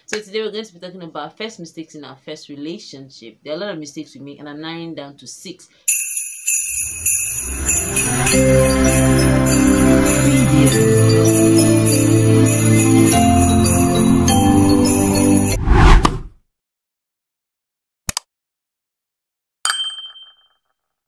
So today we're going to be talking about first mistakes in our first relationship. There are a lot of mistakes we make, and I'm narrowing down to 6.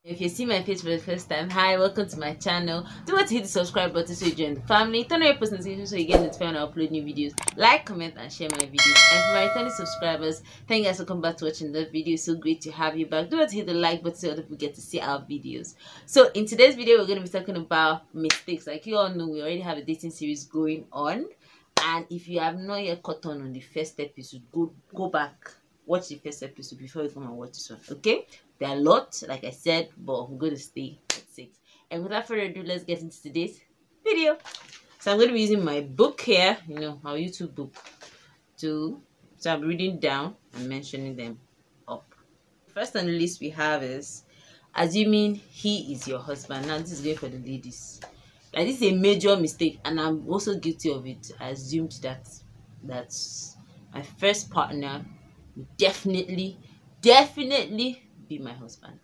If you see my face for the first time, hi, welcome to my channel. Do not hit the subscribe button so you join the family. Turn on your post notifications so you get notified when I upload new videos. Like, comment, and share my videos. And for my returning subscribers, thank you guys for coming back to watching the video. So great to have you back. Do not hit the like button so other people get to see our videos. So in today's video, we're going to be talking about mistakes. Like you all know, we already have a dating series going on. And if you have not yet caught on the first episode, go back. Watch the first episode before you come and watch this one, okay? There are a lot, like I said, but we're going to stay at 6. And without further ado, let's get into today's video. So I'm going to be using my book here, our YouTube book, so I'm reading down and mentioning them up. First on the list we have is assuming he is your husband. Now this is going for the ladies. Like, this is a major mistake, and I'm also guilty of it. I assumed that's my first partner would definitely be my husband.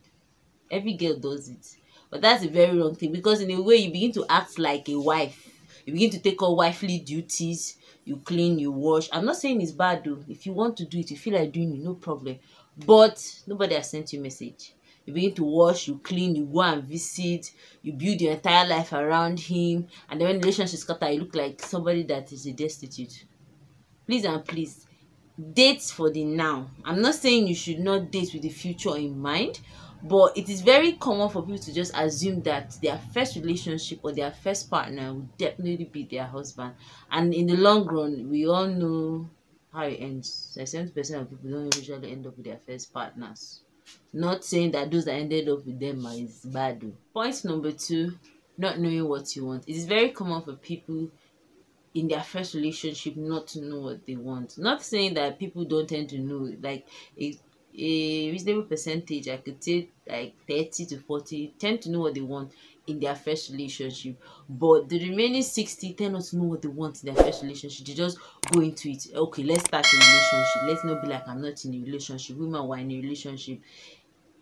Every girl does it, but that's a very wrong thing, because in a way you begin to act like a wife. You begin to take on wifely duties. You clean, you wash. I'm not saying it's bad though. If you want to do it, you feel like doing it, no problem. But nobody has sent you a message. You begin to wash, you clean, you go and visit, you build your entire life around him, and then when the relationship scatter, you look like somebody that is a destitute. Please and please, date for the now. I'm not saying you should not date with the future in mind, but it is very common for people to just assume that their first relationship or their first partner will definitely be their husband, and in the long run we all know how it ends. Like 70% of people don't usually end up with their first partners. Not saying that those that ended up with them is bad though. Point number 2, not knowing what you want. It is very common for people in their first relationship not to know what they want. Not saying that people don't tend to know, like a reasonable percentage, I could say like 30 to 40 tend to know what they want in their first relationship, but the remaining 60 tend not to know what they want in their first relationship. They just go into it, okay, let's start a relationship. Let's not be like, I'm not in a relationship. Women were in a relationship.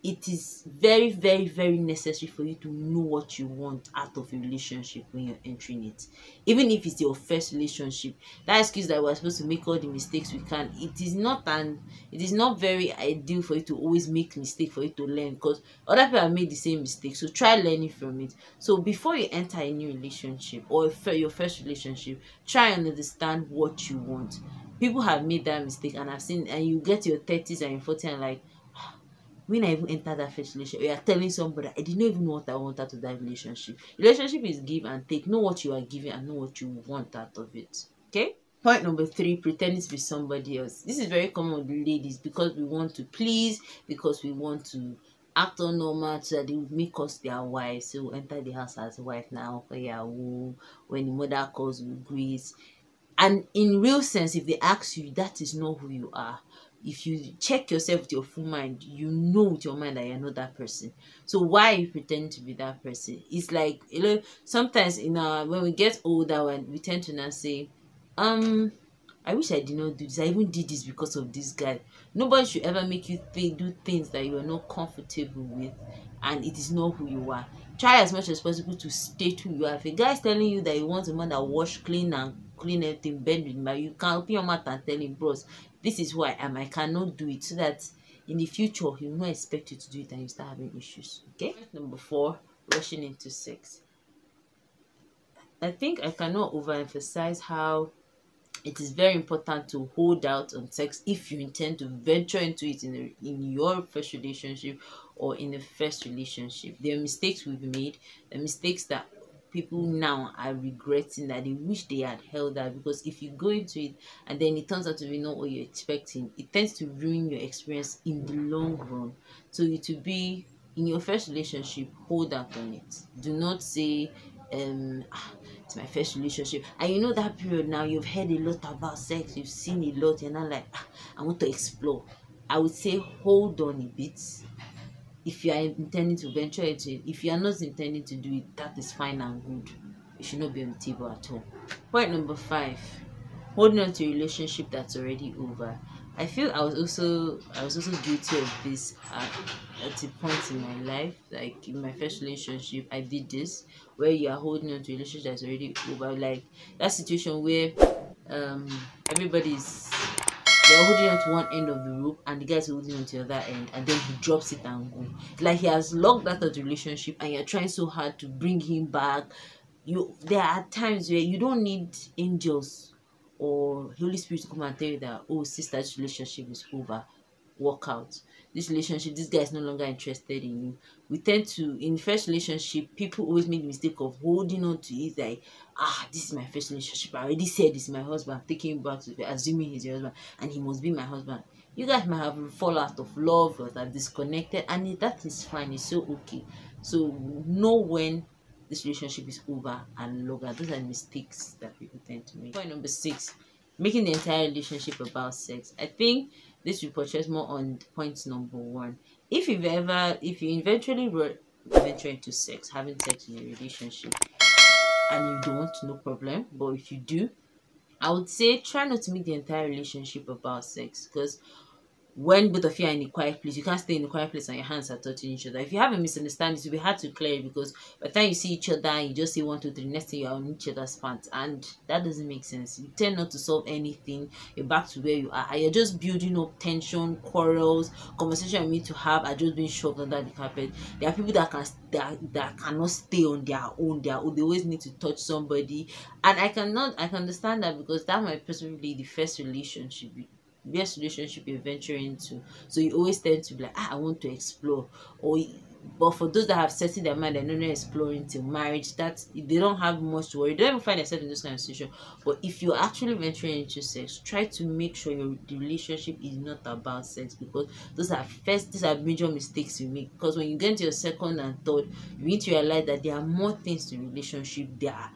It is very, very, very necessary for you to know what you want out of a relationship when you're entering it. Even if it's your first relationship, that excuse that we're supposed to make all the mistakes we can, it is not very ideal for you to always make mistakes for you to learn, because other people have made the same mistake. So try learning from it. So before you enter a new relationship or your first relationship, try and understand what you want. People have made that mistake, and I've seen, and you get your 30s and your 40s and like, when I even entered that first relationship, you are telling somebody, I didn't even know what I want out of that relationship. Relationship is give and take. Know what you are giving and know what you want out of it. Okay? Point number 3, pretending to be somebody else. This is very common with ladies, because we want to please, because we want to act on normal so that they will make us their wives. So we'll enter the house as a wife now. When the mother calls, we greet. And in real sense, if they ask you, that is not who you are. If you check yourself with your full mind, you know with your mind that you're not that person. So why are you pretending to be that person? It's like, sometimes when we get older, we tend to now say, I wish I did not do this. I even did this because of this guy. Nobody should ever make you do things that you are not comfortable with, and it is not who you are. Try as much as possible to state who you are. If a guy is telling you that he wants a man that wash, clean everything, bend with me, you can open your mouth and tell him, bros, this is who I am. I cannot do it, so that in the future he will not expect you to do it and you start having issues. Okay. Number 4, rushing into sex. I think I cannot overemphasize how it is very important to hold out on sex if you intend to venture into it in your first relationship or in the first relationship. There are mistakes we've made, the mistakes that people now are regretting, that they wish they had held out, because if you go into it and then it turns out to be not what you're expecting, it tends to ruin your experience in the long run. So to be in your first relationship, hold out on it. Do not say it's my first relationship, and that period now you've heard a lot about sex, you've seen a lot, you're not like, I want to explore. I would say hold on a bit. If you are intending to venture into it, if you are not intending to do it, that is fine and good. It should not be on the table at all. Point number 5, holding on to a relationship that's already over. I feel I was also guilty of this at a point in my life. Like in my first relationship, I did this where you are holding on to a relationship that's already over. Like that situation where um everybody's they're holding on to one end of the rope and the guy's holding on to the other end, and then he drops it and go. Like he has locked out of the relationship and you're trying so hard to bring him back. There are times where you don't need angels or Holy Spirit to come and tell you that, oh sister, this relationship is over. Walk out. This relationship, this guy is no longer interested in you. We tend to, in first relationship, people always make the mistake of holding on to it, like, this is my first relationship. I already said this is my husband. I'm taking him back to assuming he's your husband and he must be my husband. You guys might have fall out of love or that disconnected, and that is fine. It's so okay. So know when this relationship is over and longer. Those are mistakes that people tend to make. Point number 6, making the entire relationship about sex. I think this will portray more on point number 1. If you eventually venture into sex, having sex in a relationship, and you don't, no problem. But if you do, I would say try not to make the entire relationship about sex, because when both of you are in a quiet place, you can't stay in a quiet place and your hands are touching each other. If you have a misunderstanding, it will be hard to clear it, because by the time you see each other, you just say 1, 2, 3, next thing you're on each other's pants, and that doesn't make sense. You tend not to solve anything. You're back to where you are, and you're just building up tension, quarrels, conversation you need to have are just being shoved under the carpet. There are people that cannot stay on their own. They always need to touch somebody, and I can understand that, because that might personally be the first relationship you're venturing into, so you always tend to be like, I want to explore. But for those that have set in their mind they're not exploring till marriage, that they don't have much to worry. They don't even find themselves in this kind of situation. But if you're actually venturing into sex, try to make sure the relationship is not about sex, because these are major mistakes you make. Because when you get into your second and third, you need to realize that there are more things to relationship. There are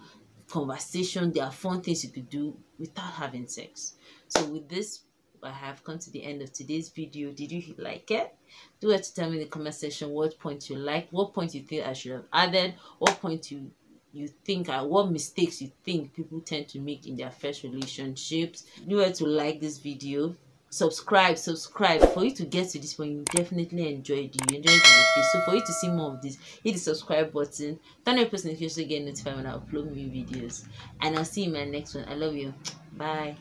conversation, there are fun things you could do without having sex. So with this, I have come to the end of today's video. Did you like it? Do let to tell me in the comment section what point you like, what point you think I should have added, what point you think what mistakes you think people tend to make in their first relationships. Do let to like this video, subscribe. For you to get to this point, you definitely enjoyed it. You enjoyed it. So for you to see more of this, hit the subscribe button, turn on your post notifications to get notified when I upload new videos, and I'll see you in my next one. I love you. Bye.